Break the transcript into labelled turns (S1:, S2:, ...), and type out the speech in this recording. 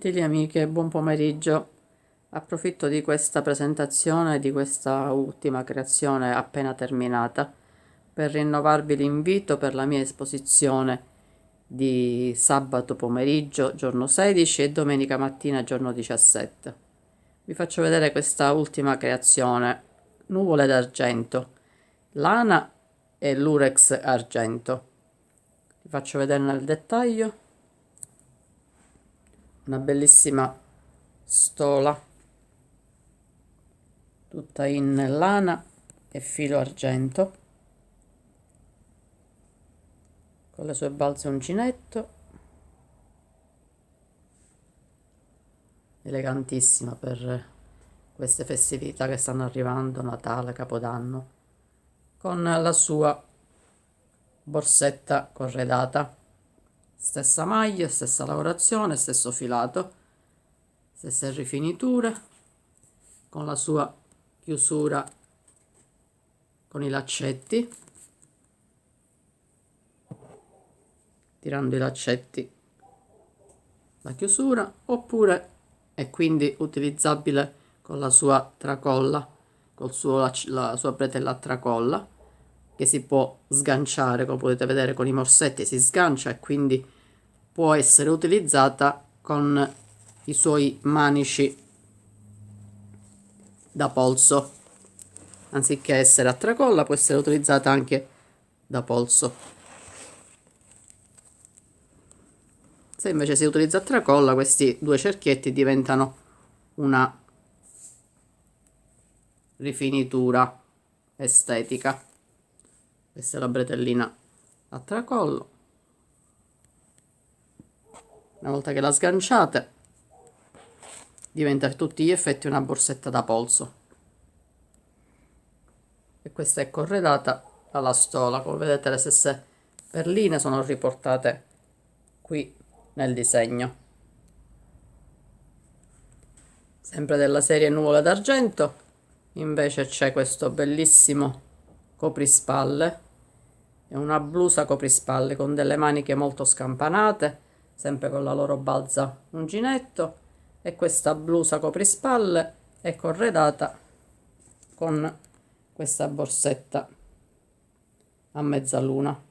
S1: Gentili amiche, buon pomeriggio. Approfitto di questa presentazione, di questa ultima creazione appena terminata, per rinnovarvi l'invito per la mia esposizione di sabato pomeriggio, giorno 16, e domenica mattina, giorno 17. Vi faccio vedere questa ultima creazione, nuvole d'argento, lana e lurex argento. Vi faccio vedere nel dettaglio. Una bellissima stola tutta in lana e filo argento con le sue balze uncinetto, elegantissima per queste festività che stanno arrivando, Natale, Capodanno, con la sua borsetta corredata, stessa maglia, stessa lavorazione, stesso filato, stesse rifiniture, con la sua chiusura con i laccetti, tirando i laccetti la chiusura, oppure è quindi utilizzabile con la sua tracolla, la sua bretella a tracolla, che si può sganciare, come potete vedere con i morsetti si sgancia, e quindi può essere utilizzata con i suoi manici da polso. Anziché essere a tracolla, può essere utilizzata anche da polso. Se invece si utilizza a tracolla, questi due cerchietti diventano una rifinitura estetica. Questa è la bretellina a tracollo. Una volta che la sganciate, diventa a tutti gli effetti una borsetta da polso. E questa è corredata alla stola. Come vedete, le stesse perline sono riportate qui nel disegno. Sempre della serie nuvole d'argento, invece c'è questo bellissimo coprispalle. È una blusa coprispalle con delle maniche molto scampanate, sempre con la loro balza uncinetto, e questa blusa coprispalle è corredata con questa borsetta a mezzaluna.